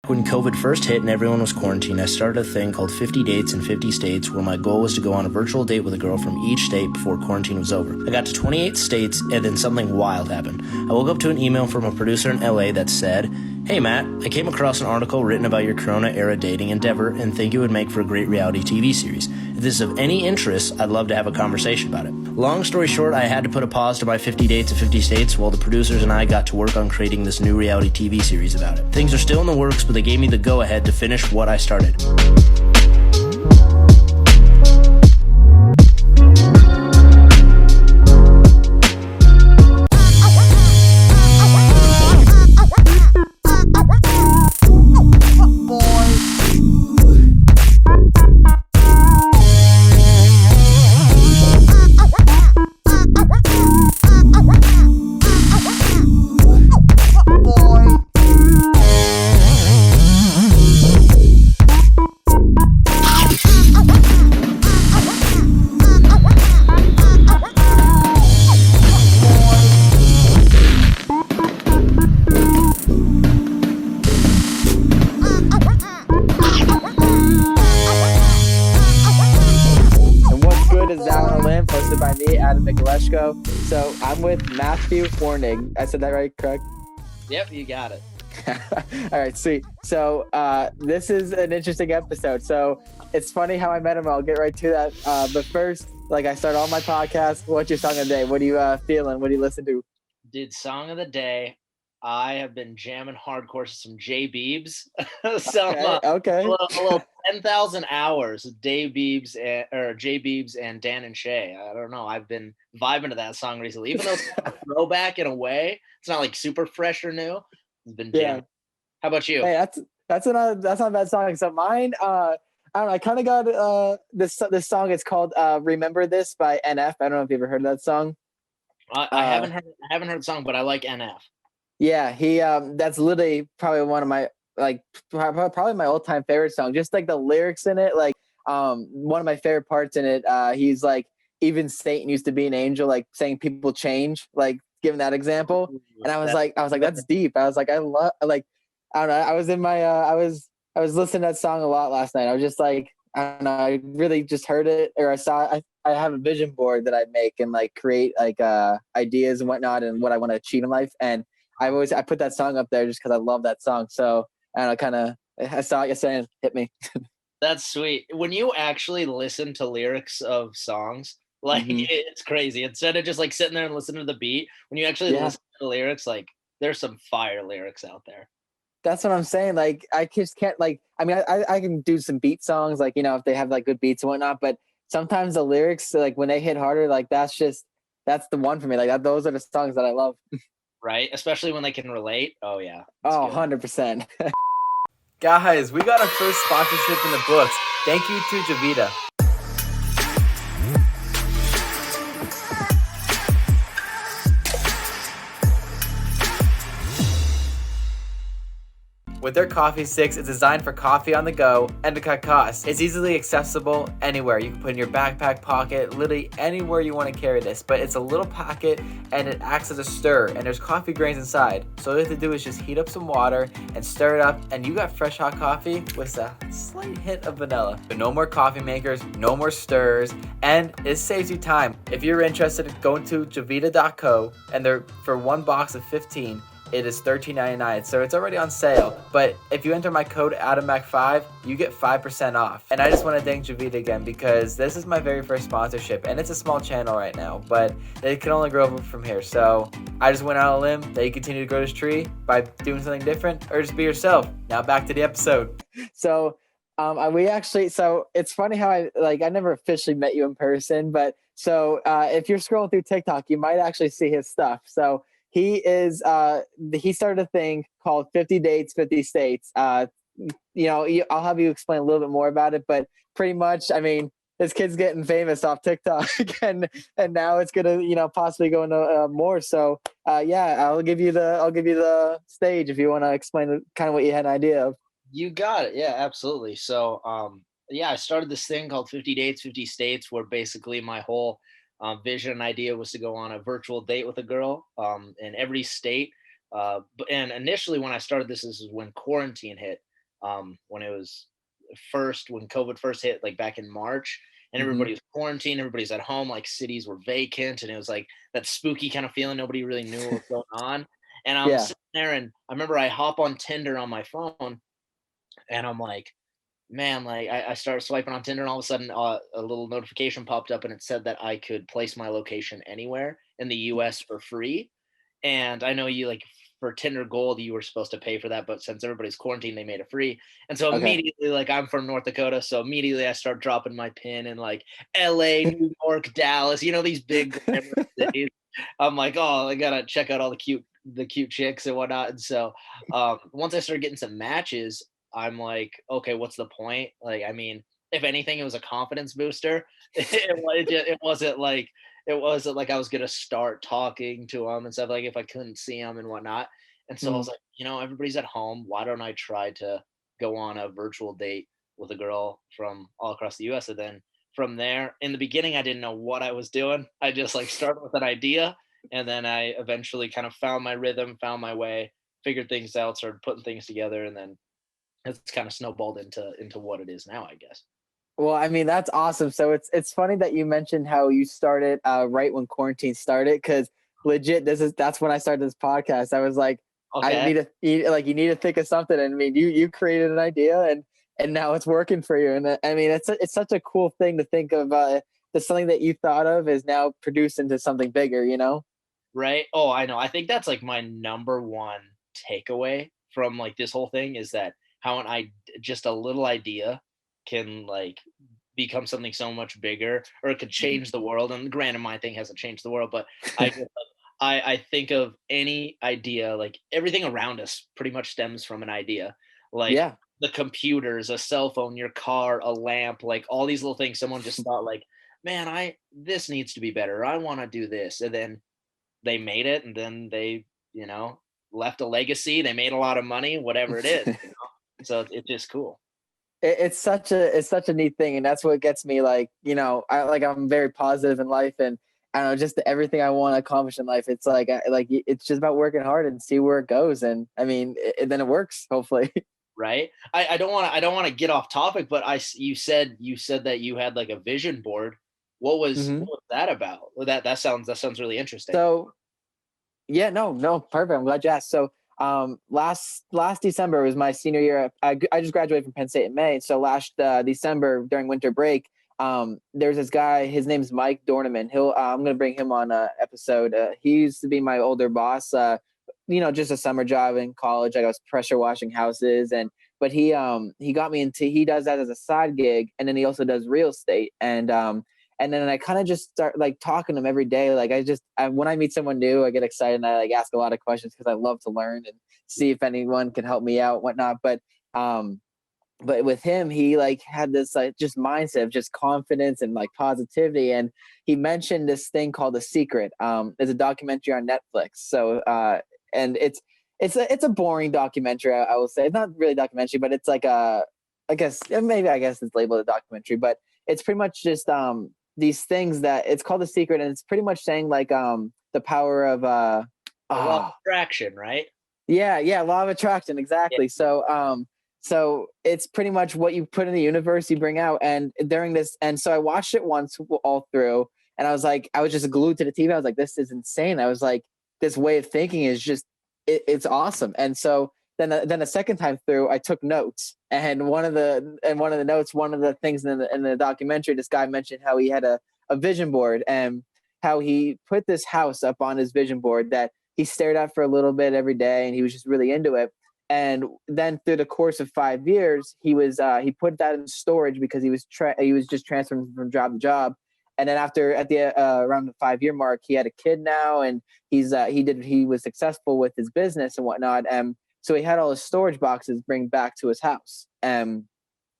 When COVID first hit and everyone was quarantined, I started a thing called 50 Dates in 50 States, where my goal was to go on a virtual date with a girl from each state before quarantine was over. I got to 28 states, and then something wild happened. I woke up to an email from a producer in LA that said, "Hey Matt, I came across an article written about your Corona-era dating endeavor and think it would make for a great reality TV series. If this is of any interest, I'd love to have a conversation about it." Long story short, I had to put a pause to my 50 Dates in 50 States while the producers and I got to work on creating this new reality TV series about it. Things are still in the works, but they gave me the go-ahead to finish what I started. Hosted by me, Michalesko. So I'm with Matthew Wurnig. I said that right, correct? Yep, you got it. All right, sweet. So this is an interesting episode. So it's funny how I met him. I'll get right to that. But first, like I start all my podcasts, what's your song of the day? What are you feeling? What do you listen to? Dude, song of the day. I have been jamming hardcore to some J Beebs. Okay. A little 10,000 hours of J Beebs and Dan and Shay. I don't know. I've been vibing to that song recently, even though it's a throwback in a way. It's not like super fresh or new. It's been jamming. How about you? Hey, that's not a bad song. So mine, I don't know. I kind of got this song. It's called "Remember This" by NF. I don't know if you ever heard of that song. I haven't heard the song, but I like NF. Yeah, he that's literally probably one of my probably my all-time favorite song. Just like the lyrics in it, like one of my favorite parts in it, he's like, even Satan used to be an angel, like saying people change, like giving that example. And I was like that's deep. I was like, I don't know, I was in my I was listening to that song a lot last night. I was just like, I don't know, I really just heard it, or I have a vision board that I make and like create like ideas and whatnot and what I want to achieve in life. And I put that song up there just because I love that song. So I don't know, I saw it yesterday and it hit me. That's sweet. When you actually listen to lyrics of songs, like it's crazy. Instead of just like sitting there and listening to the beat, when you actually listen to the lyrics, like there's some fire lyrics out there. That's what I'm saying. Like I just can't I mean, I can do some beat songs, like, you know, if they have like good beats and whatnot, but sometimes the lyrics, like when they hit harder, like that's the one for me. Like those are the songs that I love. Right? Especially when they can relate. Oh, yeah. Oh, 100%. Guys, we got our first sponsorship in the books. Thank you to Javita. With their coffee sticks, it's designed for coffee on the go and to cut costs. It's easily accessible anywhere. You can put it in your backpack pocket, literally anywhere you want to carry this. But it's a little packet and it acts as a stir, and there's coffee grains inside. So all you have to do is just heat up some water and stir it up, and you got fresh hot coffee with a slight hint of vanilla. But no more coffee makers, no more stirs, and it saves you time. If you're interested, go to javita.co, and they're for one box of 15. It is $13.99, so it's already on sale. But if you enter my code AdamMac5, you get 5% off. And I just want to thank Javita again, because this is my very first sponsorship, and it's a small channel right now, but it can only grow from here. So I just went out on a limb that you continue to grow this tree by doing something different, or just be yourself. Now back to the episode. So it's funny how I never officially met you in person, but so if you're scrolling through TikTok, you might actually see his stuff. So he started a thing called 50 Dates, 50 States. I'll have you explain a little bit more about it, but pretty much, I mean, this kid's getting famous off TikTok and now it's going to, possibly go into more. So I'll give you the stage if you want to explain kind of what you had an idea of. You got it. Yeah, absolutely. So, I started this thing called 50 Dates, 50 States, where basically my whole vision and idea was to go on a virtual date with a girl in every state. And initially when I started this is when quarantine hit. when it was when COVID first hit, like back in March, and Mhm. everybody was quarantined, everybody's at home, like cities were vacant, and it was like that spooky kind of feeling. Nobody really knew what was going on. And I'm Yeah. sitting there, and I remember I hop on Tinder on my phone, and I'm like, man, like I started swiping on Tinder, and all of a sudden a little notification popped up, and it said that I could place my location anywhere in the US for free. And I know you like for Tinder Gold, you were supposed to pay for that, but since everybody's quarantined, they made it free. And so Okay. immediately, like I'm from North Dakota, so immediately I start dropping my pin in like LA, New York, Dallas, these big glamour cities. I'm like, oh, I gotta check out all the cute chicks and whatnot. And so once I started getting some matches, I'm like, okay, what's the point? Like, I mean, if anything, it was a confidence booster. It wasn't like I was gonna start talking to him and stuff, like if I couldn't see him and whatnot. And so I was Mhm. like, everybody's at home. Why don't I try to go on a virtual date with a girl from all across the US? And then from there, in the beginning, I didn't know what I was doing. I just like started with an idea, and then I eventually kind of found my rhythm, found my way, figured things out, started putting things together, and then it's kind of snowballed into what it is now, I guess. Well, I mean, that's awesome. So it's funny that you mentioned how you started right when quarantine started, because legit, that's when I started this podcast. I was like, Okay. you need to think of something. And I mean, you created an idea, and now it's working for you. And I mean, it's such a cool thing to think of. That something that you thought of is now produced into something bigger. Right? Oh, I know. I think that's like my number one takeaway from like this whole thing is that how just a little idea can like become something so much bigger, or it could Mhm. change the world. And granted, my thing hasn't changed the world, but I just, I think of any idea, like everything around us pretty much stems from an idea. Like Yeah. the computers, a cell phone, your car, a lamp, like all these little things someone just thought like, man, I this needs to be better. I want to do this. And then they made it, and then they, you know, left a legacy. They made a lot of money, whatever it is. So it's just cool. It's such a neat thing, and that's what gets me, like, I'm very positive in life, and I don't know, just everything I want to accomplish in life. It's like it's just about working hard and see where it goes, and I mean, then it works, hopefully. Right. I don't want to get off topic, but you said that you had like a vision board. What was Hmm. what was that about? Well, that sounds really interesting. So yeah, no, perfect. I'm glad you asked. So, last December was my senior year. I just graduated from Penn State in May. So last December during winter break, there's this guy. His name's Mike Dorneman. I'm gonna bring him on a episode. He used to be my older boss. Just a summer job in college. Like I was pressure washing houses, but he got me into. He does that as a side gig, and then he also does real estate. And then I kind of just start like talking to him every day. Like when I meet someone new, I get excited and I like ask a lot of questions because I love to learn and see if anyone can help me out, whatnot. But with him, he like had this like just mindset of just confidence and like positivity. And he mentioned this thing called The Secret. There's a documentary on Netflix. And it's a boring documentary. I will say it's not really a documentary, but it's like I guess it's labeled a documentary, but it's pretty much just these things that it's called The Secret, and it's pretty much saying like the power of The law of ah attraction, right? yeah, law of attraction, Yeah. exactly. So it's pretty much what you put in the universe, you bring out. And during this, and so I watched it once all through, and I was just glued to the TV. I was like, this is insane. I was like, this way of thinking is just it's awesome. And so then a second time through, I took notes, and one of the things in the documentary, this guy mentioned how he had a vision board, and how he put this house up on his vision board that he stared at for a little bit every day, and he was just really into it. And then through the course of 5 years, he put that in storage because he was just transferring from job to job. And then at the around the 5 year mark, he had a kid now, and he was successful with his business and whatnot. And so he had all his storage boxes bring back to his house. And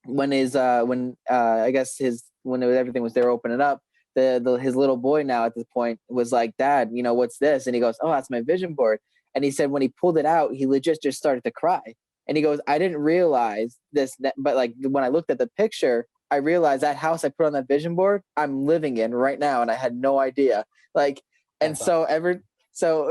when I guess everything was there, open it up. His little boy now at this point was like, Dad, what's this? And he goes, oh, that's my vision board. And he said when he pulled it out, he legit just started to cry. And he goes, I didn't realize this, but like when I looked at the picture, I realized that house I put on that vision board, I'm living in right now, and I had no idea. Like, and That's so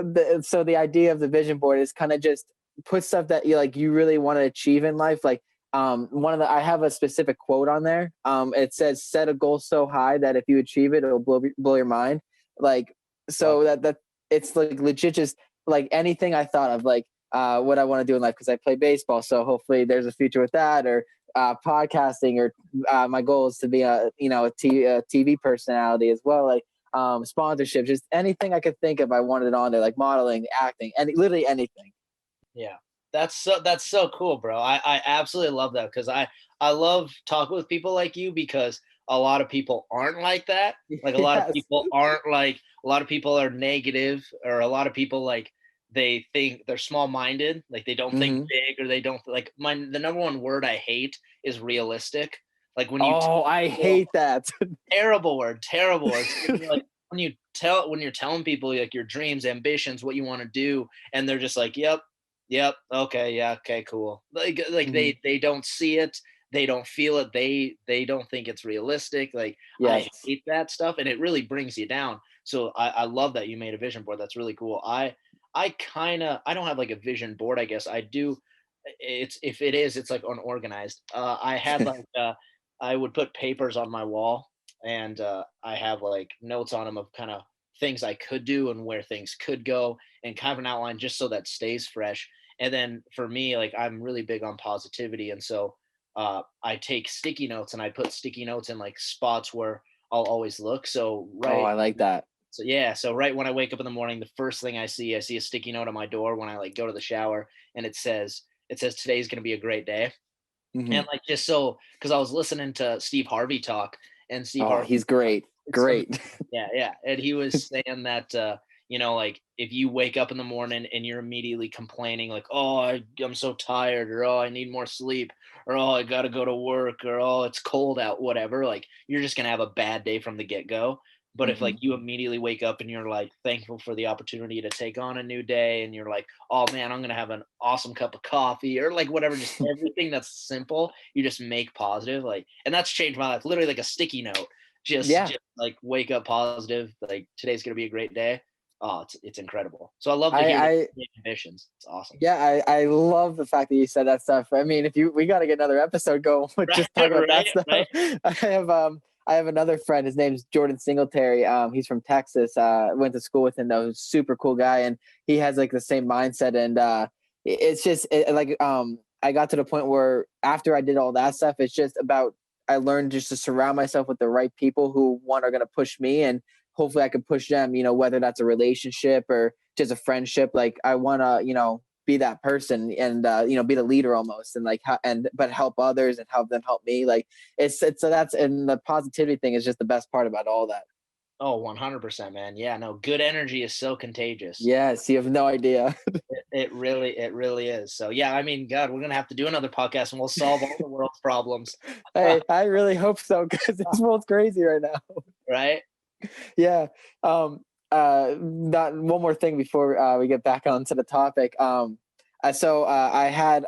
the idea of the vision board is kind of just put stuff that you really want to achieve in life, like I have a specific quote on there. It says, set a goal so high that if you achieve it, it'll blow your mind. Like, so that it's like legit, just like anything I thought of, like what I want to do in life, because I play baseball. So hopefully there's a future with that, or podcasting, or my goal is to be a TV personality as well. Like sponsorship, just anything I could think of, I wanted it on there, like modeling, acting, and literally anything. Yeah. That's so cool, bro. I absolutely love that, because I love talking with people like you, because a lot of people aren't like that. Like a lot of people aren't like, a lot of people are negative, or a lot of people like they think they're small-minded, like they don't think big, or they don't like the number one word I hate is realistic. Like when you I hate that. terrible word. Like when you're telling people like your dreams, ambitions, what you want to do, and they're just like, yep, okay, yeah, okay, cool. Like they don't see it, they don't feel it, they don't think it's realistic. Like I hate that stuff, and it really brings you down. So I love that you made a vision board. That's really cool. I don't have like a vision board, I guess. I do. It's like unorganized. I had like I would put papers on my wall, and I have like notes on them of kind of things I could do and where things could go, and kind of an outline just so that stays fresh. And then for me, like I'm really big on positivity, and so I take sticky notes, and I put sticky notes in like spots where I'll always look. So I like that. So yeah, so right when I wake up in the morning, the first thing I see a sticky note on my door when I like go to the shower, and it says today's gonna be a great day. And like just so, because I was listening to Steve Harvey talk, and Steve Harvey, he's great. Yeah, and he was saying that like if you wake up in the morning and you're immediately complaining like, oh, I'm so tired, or oh, I need more sleep, or oh, I gotta go to work, or oh, it's cold out, whatever, like you're just gonna have a bad day from the get-go. But if like you immediately wake up and you're like thankful for the opportunity to take on a new day, and you're like, oh man, I'm gonna have an awesome cup of coffee, or like whatever, just everything that's simple, you just make positive. Like, and that's changed my life. Literally like a sticky note. Just like wake up positive. Like today's gonna be a great day. Oh, it's incredible. So I love to hear ambitions. It's awesome. Yeah, I love the fact that you said that stuff. I mean, we got to get another episode going with just talking about that stuff. Right. I have another friend. His name's Jordan Singletary. He's from Texas. Went to school with him though. He's a super cool guy, and he has like the same mindset. And it's just I got to the point where after I did all that stuff, it's just about, I learned just to surround myself with the right people who are going to push me, and hopefully I can push them, whether that's a relationship or just a friendship. Like I want to, be that person, and, be the leader almost, and like, but help others and help them help me. Like so that's, and the positivity thing is just the best part about all that. Oh, 100%, man. Yeah, no, good energy is so contagious. Yes, you have no idea. It really is. So yeah, I mean, God, we're gonna have to do another podcast, and we'll solve all the world's problems. Hey, I really hope so, because this world's crazy right now. Right? Yeah. Not one more thing before we get back onto the topic. So I had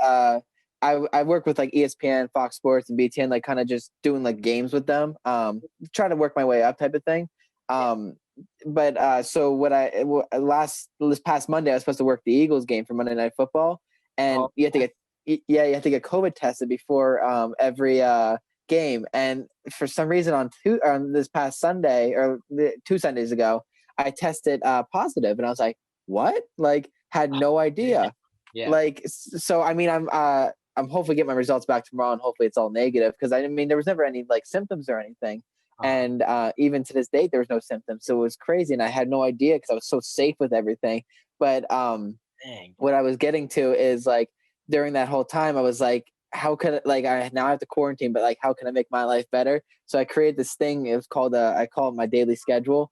I work with like ESPN, Fox Sports, and BTN, like kind of just doing like games with them, trying to work my way up type of thing. But so this past Monday, I was supposed to work the Eagles game for Monday Night Football, and you have to get COVID tested before every game. And for some reason on this past Sunday, or 2 Sundays ago, I tested positive, and I was like, what? Like, had no idea. Yeah. Like, so I mean, I'm hopefully get my results back tomorrow, and hopefully it's all negative, because I mean there was never any like symptoms or anything. And even to this date there was no symptoms, so it was crazy, and I had no idea because I was so safe with everything. But what I was getting to is like, during that whole time I was like, how could I now have to quarantine, but like how can I make my life better? So I created this thing. It was called I call it my daily schedule.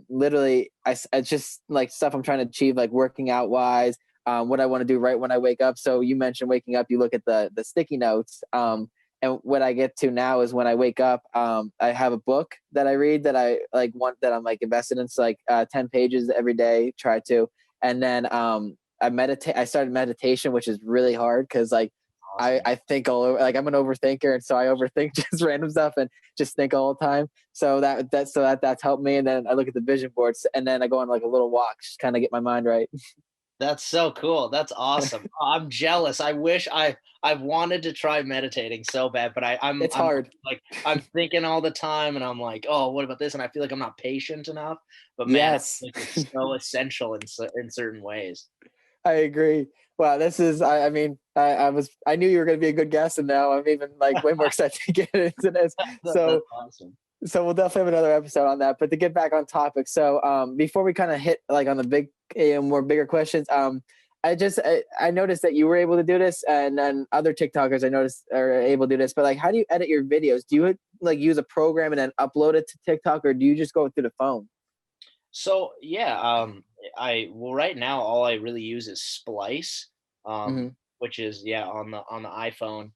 Literally I just like stuff I'm trying to achieve, like working out wise, what I want to do right when I wake up. So you mentioned waking up, you look at the sticky notes. And what I get to now is when I wake up, I have a book that I read that I like want, that I'm like invested in. It's like 10 pages every day, try to. And then I meditate. I started meditation, which is really hard because like awesome. I think all over, like I'm an overthinker, and so I overthink just random stuff and just think all the time. So that's helped me. And then I look at the vision boards, and then I go on like a little walk, just kind of get my mind right. That's so cool. That's awesome. I'm jealous. I wish I've wanted to try meditating so bad, but It's I'm hard. like I'm thinking all the time and I'm like, "Oh, what about this?" And I feel like I'm not patient enough. But man, I Yes. feel like it's so essential in certain ways. I agree. Wow, this is. I mean, I knew you were going to be a good guest, and now I'm even like way more excited to get into this. That's So, awesome. so we'll definitely have another episode on that. But to get back on topic, so before we kind of hit like on the big, more bigger questions, I noticed that you were able to do this, and then other TikTokers I noticed are able to do this. But like, how do you edit your videos? Do you like use a program and then upload it to TikTok, or do you just go through the phone? So yeah, right now all I really use is Splice, Hmm. which is yeah on the iPhone.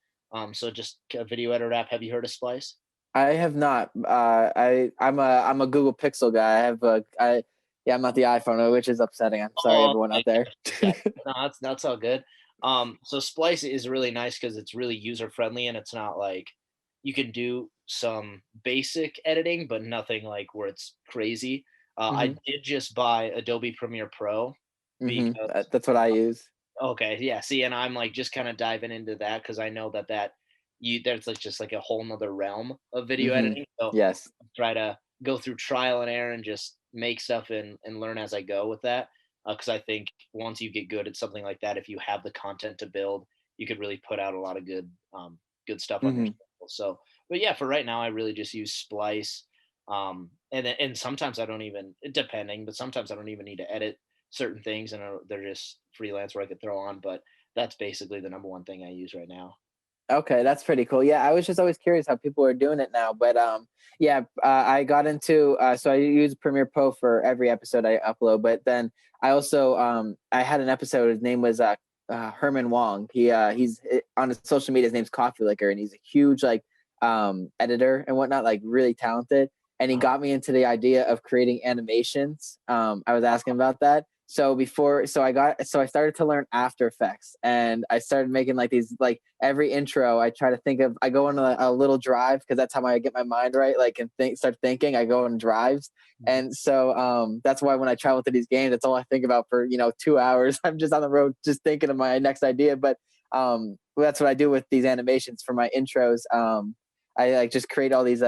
So just a video editor app. Have you heard of Splice? I have not. I'm a Google Pixel guy. I have a I Yeah, I'm not the iPhone, which is upsetting. I'm sorry, Oh, everyone okay, out there. gotcha. No, that's all good. So Splice is really nice because it's really user friendly and it's not like you can do some basic editing, but nothing like where it's crazy. I Hmm. did just buy Adobe Premiere Pro Hmm. because That's what I use. okay, yeah. See, and I'm like just kind of diving into that because I know that you there's like just like a whole nother realm of video Hmm. editing. So Yes. try to go through trial and error and just make stuff and learn as I go with that. Because I think once you get good at something like that, if you have the content to build, you could really put out a lot of good stuff on your Hmm. channel. So, but yeah, for right now, I really just use Splice. And sometimes I don't even, depending, but sometimes I don't even need to edit certain things, and they're just freelance where I could throw on. But that's basically the number one thing I use right now. Okay, that's pretty cool. Yeah, I was just always curious how people are doing it now. But yeah, I got into so I use Premiere Pro for every episode I upload. But then I also I had an episode. His name was Herman Wong. He's on his social media. His name's Coffee Liquor, and he's a huge like editor and whatnot, like really talented. And he Uh-huh. got me into the idea of creating animations. I was asking about that. So I started to learn After Effects, and I started making like these like every intro I try to think of. I go on a little drive because that's how I get my mind right, like, and start thinking. I go on drives. And so that's why when I travel to these games, that's all I think about for 2 hours. I'm just on the road just thinking of my next idea. But that's what I do with these animations for my intros. I like just create all these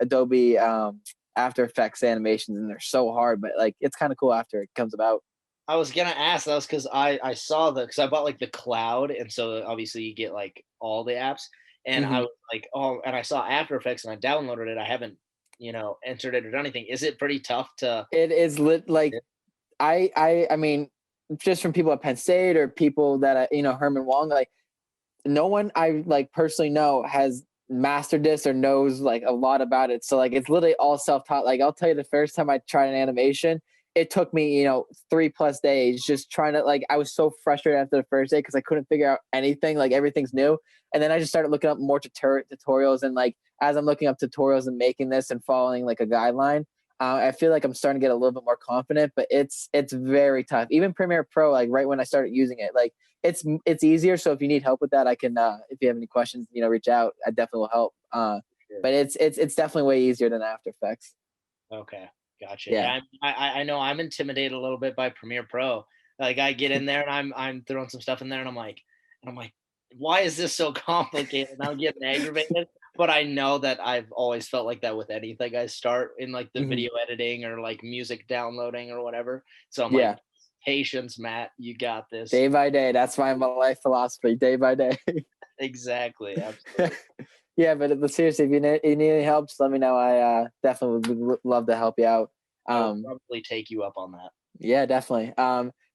Adobe After Effects animations, and they're so hard, but like it's kind of cool after it comes about. I was gonna ask. That was because I saw because I bought like the cloud, and so obviously you get like all the apps. And I Hmm. was like, oh, and I saw After Effects, and I downloaded it. I haven't, entered it or done anything. Is it pretty tough to? It is lit like I mean, just from people at Penn State or people that Herman Wong, like no one I like personally know has mastered this or knows like a lot about it. So like it's literally all self-taught. Like I'll tell you, the first time I tried an animation, it took me 3+ days just trying to, like, I was so frustrated after the first day because I couldn't figure out anything. Like everything's new. And then I just started looking up more tutorials, and like as I'm looking up tutorials and making this and following like a guideline, I feel like I'm starting to get a little bit more confident. But it's very tough. Even Premiere Pro, like right when I started using it, like it's easier. So if you need help with that, I can if you have any questions, reach out. I definitely will help. Sure. But it's definitely way easier than After Effects. Okay, gotcha. Yeah. Yeah, I know I'm intimidated a little bit by Premiere Pro. Like I get in there and I'm throwing some stuff in there, and I'm like, why is this so complicated? And I'm getting aggravated. But I know that I've always felt like that with anything I start in like the Hmm. video editing or like music downloading or whatever. So I'm like, Yeah. patience, Matt, you got this. Day by day. That's my life philosophy. Day by day. Exactly, absolutely. Yeah, but seriously, if you need any help, just let me know. I definitely would love to help you out. I will Um, probably take you up on that. yeah, definitely.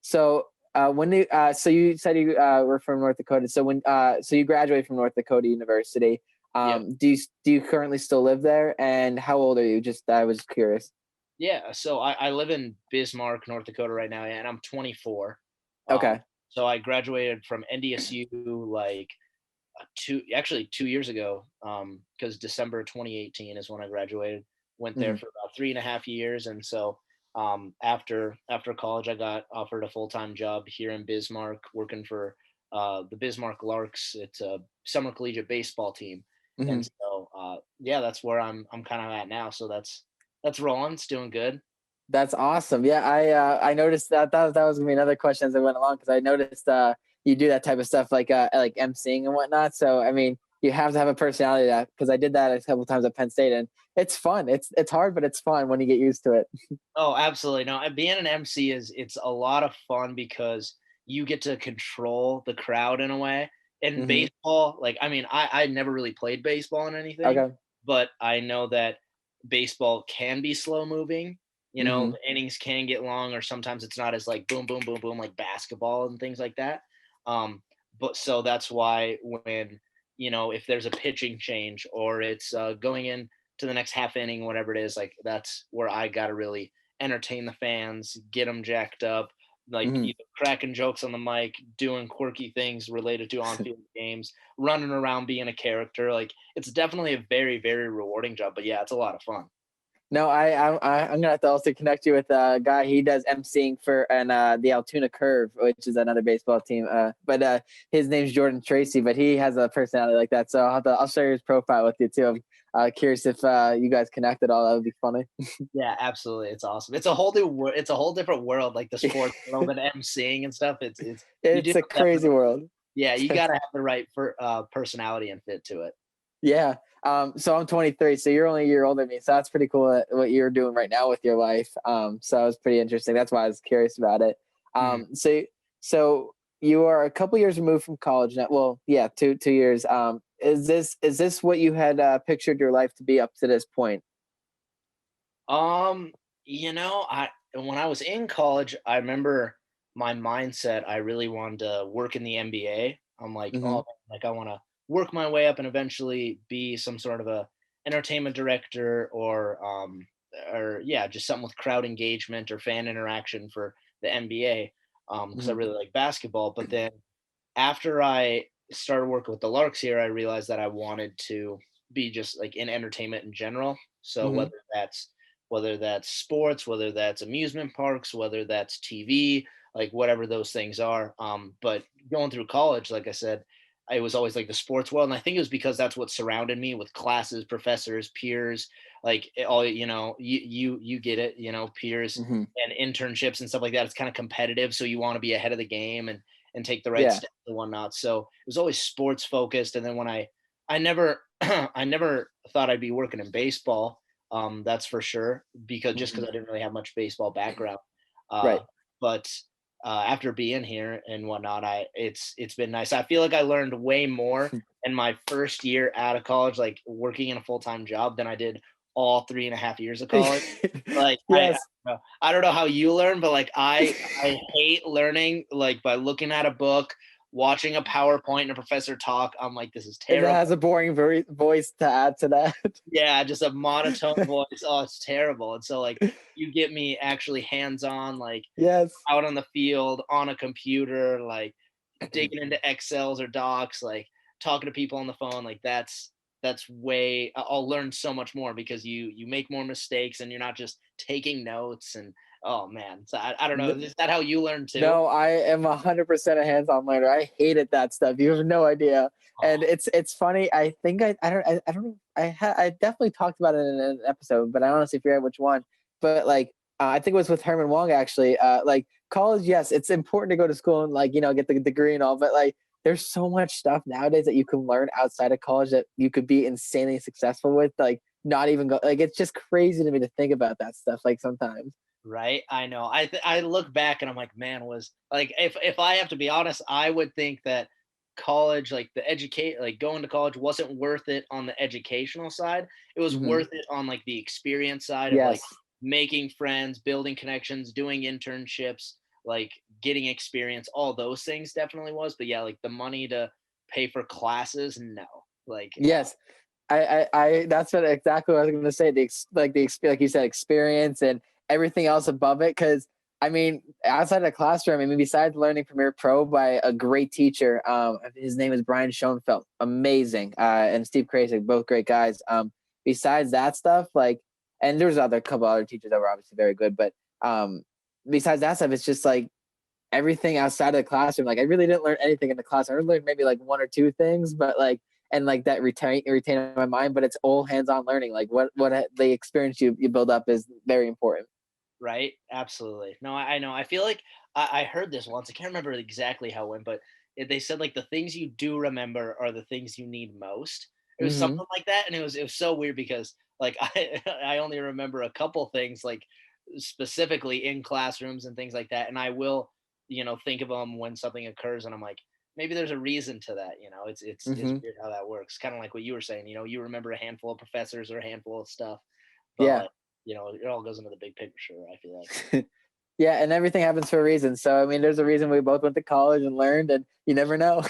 So so you said you were from North Dakota. So so you graduated from North Dakota University. Yep. Do you currently still live there? And how old are you? Just I was curious. Yeah, so I live in Bismarck, North Dakota right now, and I'm 24. Um, Okay. so I graduated from NDSU like 2 years ago, because December 2018 is when I graduated. Went there Hmm. for about 3.5 years, and so after college, I got offered a full-time job here in Bismarck, working for the Bismarck Larks. It's a summer collegiate baseball team, Hmm. and so yeah, that's where I'm kind of at now. So that's rolling. It's doing good. That's awesome. Yeah, I noticed that was gonna be another question as I went along, because I noticed you do that type of stuff like emceeing and whatnot. So I mean, you have to have a personality that, because I did that a couple times at Penn State, and it's fun. It's hard, but it's fun when you get used to it. Oh, absolutely. No, being an MC it's a lot of fun because you get to control the crowd in a way. In Hmm. baseball, like I mean, I never really played baseball in anything, Okay. but I know that baseball can be slow moving. You know, Hmm. the innings can get long, or sometimes it's not as like boom, boom, boom, boom like basketball and things like that. Um, but so that's why when if there's a pitching change or it's going in to the next half inning, whatever it is, like that's where I gotta really entertain the fans, get them jacked up, like Hmm. either cracking jokes on the mic, doing quirky things related to on-field games, running around being a character. Like it's definitely a very, very rewarding job. But yeah, it's a lot of fun. No, I'm gonna have to also connect you with a guy. He does emceeing for and the Altoona Curve, which is another baseball team. But his name's Jordan Tracy, but he has a personality like that. So I'll share his profile with you too. I'm curious if you guys connect at all. That would be funny. Yeah, absolutely. It's awesome. It's a whole it's a whole different world, like the sports world and emceeing and stuff. It's you do It's a have to have crazy world. yeah, you gotta have the right for personality and fit to it. Yeah. So I'm 23, so you're only a year older than me. So that's pretty cool what you're doing right now with your life. So it's pretty interesting. That's why I was curious about it. Mhm. So you are a couple years removed from college now. Well, yeah, 2 years. Is this what you had pictured your life to be up to this point? Um, I when I was in college, I remember my mindset. I really wanted to work in the NBA. I'm like, oh, Hmm. man, like I want to work my way up and eventually be some sort of a entertainment director or yeah, just something with crowd engagement or fan interaction for the NBA. Because I Hmm. really like basketball. But then after I started working with the Larks here, I realized that I wanted to be just like in entertainment in general. So Hmm. whether that's sports, whether that's amusement parks, whether that's TV, like whatever those things are. But going through college, like I said, it was always like the sports world, and I think it was because that's what surrounded me with classes, professors, peers, like all you get it, peers Hmm. and internships and stuff like that. It's kind of competitive, so you want to be ahead of the game and take the right Yeah. steps and whatnot. So it was always sports focused. And then when I never I never thought I'd be working in baseball. That's for sure because Hmm. I didn't really have much baseball background. Uh, Right. but after being here and whatnot, it's been nice. I feel like I learned way more in my first year out of college, like working in a full time job, than I did all 3.5 years of college. Like Yes. I don't know how you learn, but like I hate learning like by looking at a book, watching a PowerPoint and a professor talk. I'm like, this is It terrible. has a boring voice to add to that. Yeah, just a monotone voice. Oh, it's terrible. And so like you get me actually hands on, like Yes. out on the field, on a computer, like digging into Excels or docs, like talking to people on the phone, like that's way I'll learn so much more because you make more mistakes and you're not just taking notes and oh man. So I don't know. Is that how you learn too? No, I am 100% a hands-on learner. I hated that stuff. You have no idea. And Oh, it's funny. I think I don't know. I definitely talked about it in an episode, but I honestly forget which one. But like I think it was with Herman Wong actually. Like college, yes, it's important to go to school and like get the degree and all. But like there's so much stuff nowadays that you can learn outside of college that you could be insanely successful with. Like not even go. Like it's just crazy to me to think about that stuff. Like sometimes. right. I know. I look back and I'm like, man, was like if I have to be honest, I would think that college, like the educate, like going to college wasn't worth it on the educational side. It was Hmm. worth it on like the experience side of like Yes. making friends, building connections, doing internships, like getting experience. All those things definitely was. But yeah, like the money to pay for classes, no. Like Yes. That's what exactly what I was going to say. Like you said, experience and everything else above it. Because I mean, outside of the classroom, I mean, besides learning Premiere Pro by a great teacher, his name is Brian Schoenfeld, amazing, and Steve Crazy, both great guys. Besides that stuff, like, and there's other couple other teachers that were obviously very good, but besides that stuff, it's just like everything outside of the classroom. Like I really didn't learn anything in the class. I learned maybe like one or two things, but like and like that retain in my mind. But it's all hands on learning. Like what the experience you build up is very important. Right? Absolutely. No, I know. I feel like I heard this once. I can't remember exactly how it went, but they said like the things you do remember are the things you need most. It was Mm-hmm. something like that, and it was so weird because like I only remember a couple things like specifically in classrooms and things like that, and I will think of them when something occurs, and I'm like maybe there's a reason to that. It's Mm-hmm. weird how that works. Kind of like what you were saying. You remember a handful of professors or a handful of stuff, but Yeah. like it all goes into the big picture, I feel like. Yeah, and everything happens for a reason. So I mean, there's a reason we both went to college and learned, and you never know.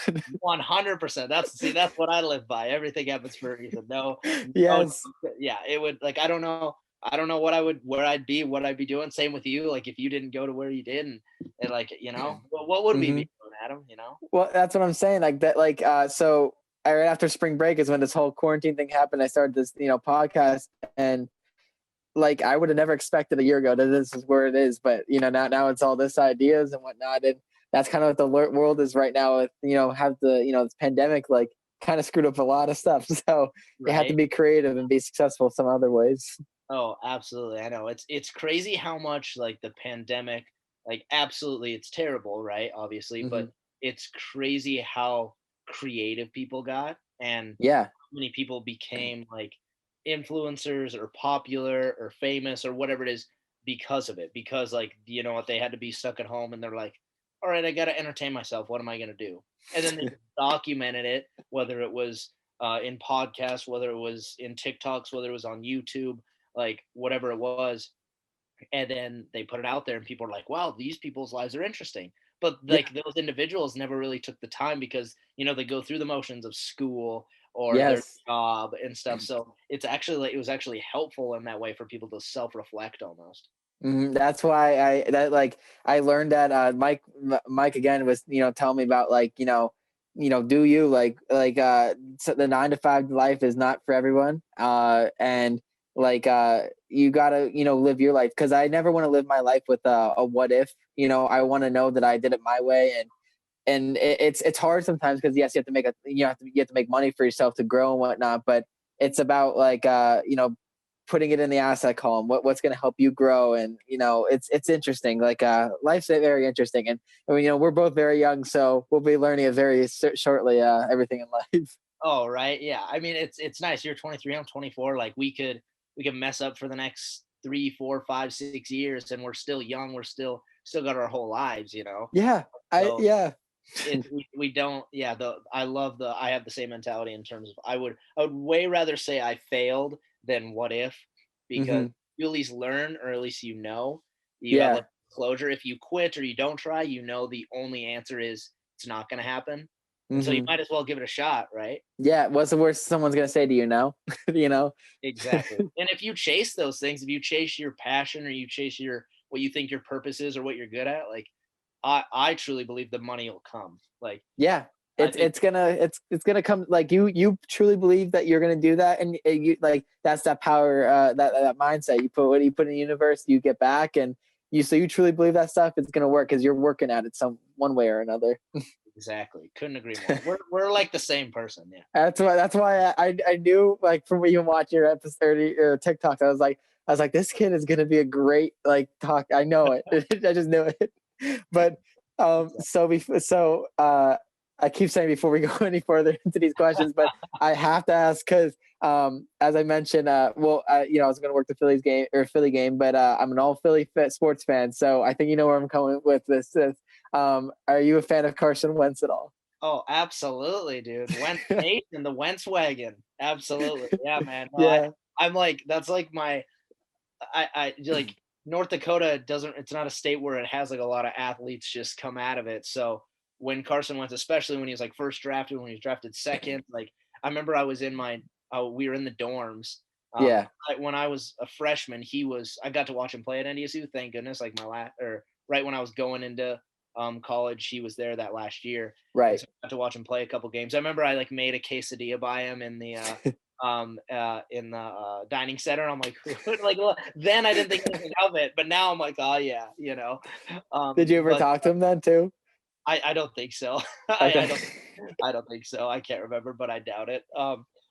100%. That's what I live by. Everything happens for a reason. No, Yes. yeah, it would like I don't know where I'd be doing. Same with you. Like if you didn't go to where you did and like, what would we Hmm. be doing, Adam? Well, that's what I'm saying. Like that. Like so. Right after spring break is when this whole quarantine thing happened. I started this podcast, and like I would have never expected a year ago that this is where it is. But now it's all this ideas and whatnot, and that's kind of what the world is right now. With have the this pandemic like kind of screwed up a lot of stuff. So you have to Right? be creative and be successful some other ways. Oh, absolutely. I know. It's crazy how much like the pandemic, like absolutely it's terrible, right? Obviously, Hmm. but it's crazy how creative people got and Yeah. how many people became like influencers or popular or famous or whatever it is because of it. Because like, you know what, they had to be stuck at home and they're like, all right, I gotta entertain myself. What am I gonna do? And then they documented it, whether it was in podcasts, whether it was in TikToks, whether it was on YouTube, like whatever it was, and then they put it out there and people are like, wow, these people's lives are interesting, but Yeah. like those individuals never really took the time because they go through the motions of school or their Yes. job and stuff. So it's actually like it was actually helpful in that way for people to self-reflect almost. That's why I learned that Mike again was telling me about like do you so the 9 to 5 life is not for everyone, and like you gotta live your life, because I never want to live my life with a what if. I want to know that I did it my way, and it's hard sometimes because yes, you have to make money for yourself to grow and whatnot, but it's about like putting it in the asset column, what's going to help you grow. And it's interesting, like life's very interesting, and I mean, we're both very young, so we'll be learning it very shortly, everything in life. Oh, right. Yeah. I mean, it's nice. You're 23, I'm 24. Like we could mess up for the next 3, 4, 5, 6 years and we're still young. We're still got our whole lives. Yeah. I So Yeah. we don't, yeah, I have the same mentality in terms of I would way rather say I failed than what if, because Hmm. you at least learn, or at least you have Yeah. like closure. If you quit or you don't try, the only answer is it's not going to happen, and so you Hmm. might as well give it a shot, right? Yeah, what's the worst someone's going to say to you? No. you know Exactly. And if you chase those things, if you chase your passion or you chase your what you think your purpose is or what you're good at, like I truly believe the money will come. Like Yeah, I think it's gonna come. Like you truly believe that you're gonna do that, and you like that's that power, that mindset. What you put in the universe, you get back, and you truly believe that stuff. It's gonna work because you're working at it some one way or another. exactly. Couldn't agree more. We're like the same person. Yeah. That's why I knew, like, from even watching your episode or TikToks, I was like this kid is gonna be a great like talk. I know it. I just knew it. But I keep saying before we go any further into these questions, but I have to ask because as I mentioned, I was going to work the Philly game, but I'm an all Philly sports fan, so I think you know where I'm coming with this. Are you a fan of Carson Wentz at all? Oh, absolutely, dude. Wentz Nation, the Wentz wagon. Absolutely. Yeah, man. No, Yeah. I'm like that's like my I like North Dakota doesn't it's not a state where it has like a lot of athletes just come out of it. So when Carson Wentz, especially when he was like first drafted, when he was drafted second, like I remember I was in we were in the dorms. Yeah. When I was a freshman, I got to watch him play at NDSU, thank goodness, like my last or right when I was going into college, he was there that last year. And Right. so I got to watch him play a couple games. I remember I like made a quesadilla by him in the dining center. I'm like, like well, then I didn't think anything of it, but now I'm like, oh yeah. Did you ever But talk to him then too? I don't think so. I Okay. don't I don't think so. I can't remember, but I doubt it.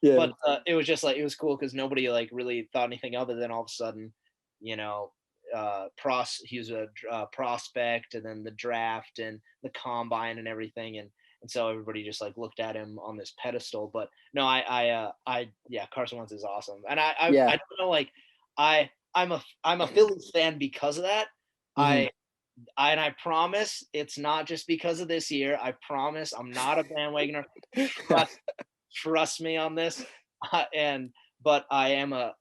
Yeah. But it was just like it was cool because nobody like really thought anything of it. Then all of a sudden, you know, he was a prospect, and then the draft and the combine and everything, and so everybody just like looked at him on this pedestal. But no, yeah, Carson Wentz is awesome, and I Yeah. don't know, like I'm a Phillies fan because of that. Mhm. And I promise it's not just because of this year. I promise I'm not a bandwagoner. Trust me on this. But I am a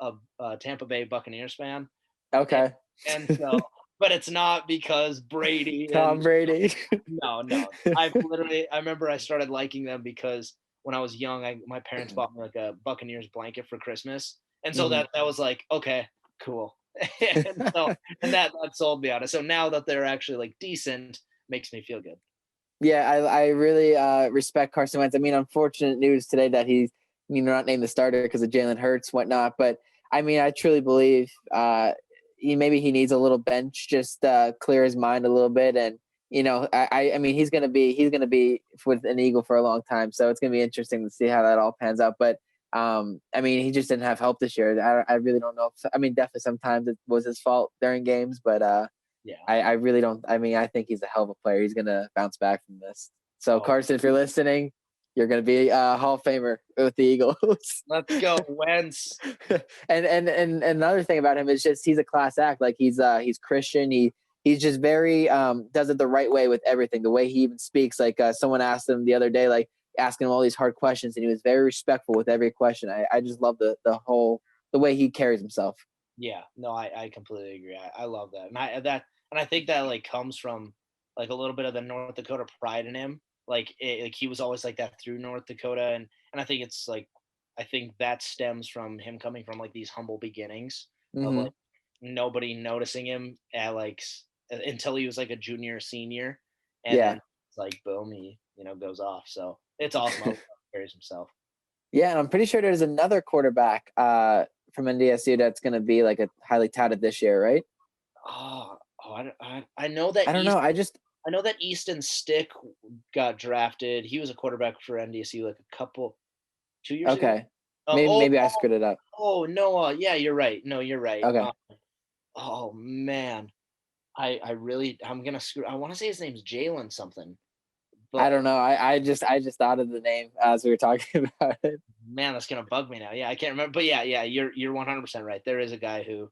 Tampa Bay Buccaneers fan, Okay. and so, but it's not because Brady Tom and Brady. no. I remember I started liking them because when I was young, my parents bought me like a Buccaneers blanket for Christmas, and so Mhm. that was like, okay, cool. and that sold me on it. So now that they're actually like decent, makes me feel good. Yeah, I really respect Carson Wentz. I mean, unfortunate news today that he's not named the starter because of Jalen Hurts, whatnot. But I mean, I truly believe maybe he needs a little bench, just clear his mind a little bit. And I mean, he's gonna be with an Eagle for a long time, so it's gonna be interesting to see how that all pans out. But I mean, he just didn't have help this year. I really don't know. I mean, definitely sometimes it was his fault during games, but Yeah. I really don't. I mean, I think he's a hell of a player. He's gonna bounce back from this. So Oh. Carson, if you're listening, you're gonna be a Hall of Famer with the Eagles. Let's go, Wentz. and another thing about him is just he's a class act. Like he's Christian. He's just very does it the right way with everything. The way he even speaks. Like someone asked him the other day, like asking him all these hard questions, and he was very respectful with every question. I just love the way he carries himself. Yeah, no, I completely agree. I love that, and I think that like comes from like a little bit of the North Dakota pride in him. Like he was always like that through North Dakota, and I think it's like I think that stems from him coming from like these humble beginnings of Mm-hmm. like nobody noticing him at like until he was like a junior or senior, and Yeah. then it's like boom, he goes off. So it's awesome. I love how he carries himself. Yeah, and I'm pretty sure there's another quarterback from NDSU that's going to be like a highly touted this year, right? I know that I don't know. I know that Easton Stick got drafted. He was a quarterback for NDSU like a couple 2 years ago. Okay. Maybe I screwed it up. Noah. Yeah, you're right. No, you're right. Okay. Oh man, I'm gonna screw. I want to say his name's Jalen something, I but don't know. I just thought of the name as we were talking about it. man, that's gonna bug me now. Yeah, I can't remember. But yeah, you're 100% right. There is a guy who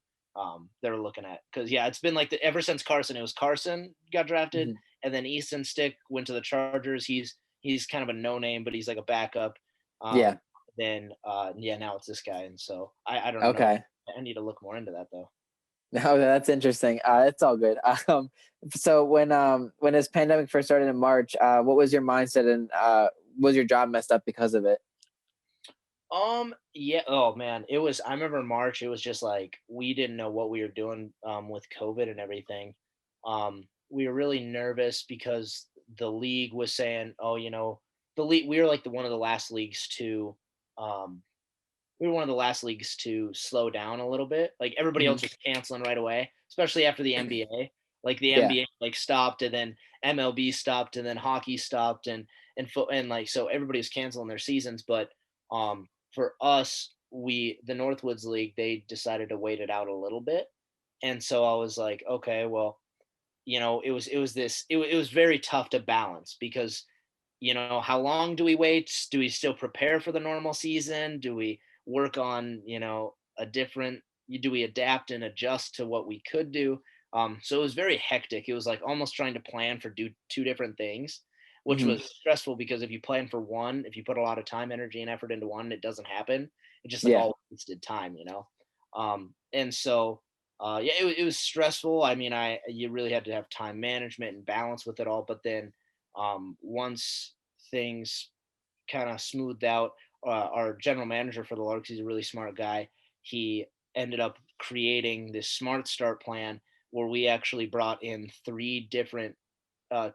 they're looking at because yeah, it's been like ever since Carson. It was Carson got drafted, Mhm. and then Easton Stick went to the Chargers. He's kind of a no name, but he's like a backup. Yeah. Then yeah, now it's this guy, and so I don't know. Okay. I need to look more into that though. No, that's interesting. It's all good. So when this pandemic first started in March, what was your mindset and was your job messed up because of it? Yeah, oh man, I remember in March, it was just like we didn't know what we were doing with COVID and everything. We were really nervous because the league was saying, oh, the league we were like one of the last leagues to um we were one of the last leagues to slow down a little bit. Like everybody Mhm. else was canceling right away, especially after the NBA. Like the Yeah. NBA like stopped, and then MLB stopped, and then hockey stopped, and like so everybody was canceling their seasons. But for us, the Northwoods League, they decided to wait it out a little bit, and so I was like, okay, well, it was very tough to balance because how long do we wait? Do we still prepare for the normal season? Do we work on, do we adapt and adjust to what we could do? So it was very hectic. It was like almost trying to plan for two different things, which Mhm. was stressful because if you plan for one, if you put a lot of time, energy, and effort into one, it doesn't happen. It's just like Yeah. all wasted time. And so, yeah, it was stressful. I mean, you really had to have time management and balance with it all. But then, once things kind of smoothed out, our general manager for the Larks, he's a really smart guy. He ended up creating this smart start plan where we actually brought in three different,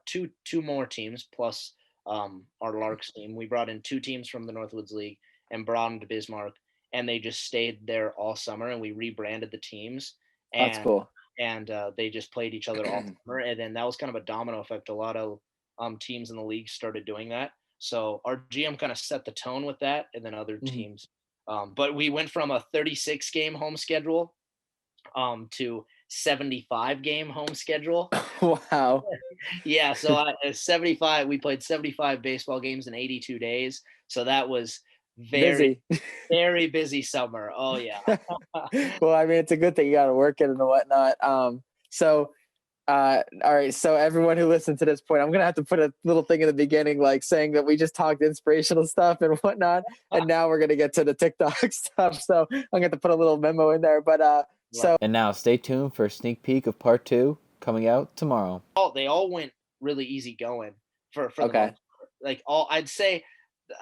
two more teams plus our Larks team. We brought in two teams from the Northwoods League and brought them to Bismarck, and they just stayed there all summer. And we rebranded the teams, That's and cool. they just played each other all summer. And then that was kind of a domino effect. A lot of teams in the league started doing that. So our GM kind of set the tone with that, and then other Mhm. teams. But we went from a 36 game home schedule to 75 game home schedule. Wow. Yeah, so 75. We played 75 baseball games in 82 days. So that was very, Busy. very busy summer. Oh yeah. Well, I mean, it's a good thing you got to work it and whatnot. So, all right. So everyone who listened to this point, I'm gonna have to put a little thing in the beginning, like saying that we just talked inspirational stuff and whatnot, and now we're gonna get to the TikTok stuff. So I'm gonna have to put a little memo in there. But so And now stay tuned for a sneak peek of part 2 coming out tomorrow. They all went really easy going for the Okay. most part. Like I'd say,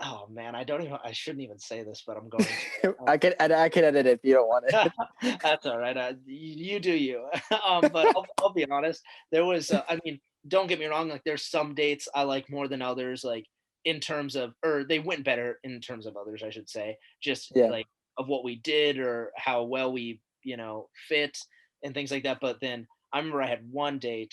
oh man, I shouldn't even say this, but I'm going to. I can edit it if you don't want it. That's all right. You do you. But I'll be honest. There was, I mean, don't get me wrong. Like, there's some dates I like more than others. Like in terms of, or they went better in terms of others, I should say. Just Yeah. like of what we did or how well we, fit and things like that. But then I remember I had one date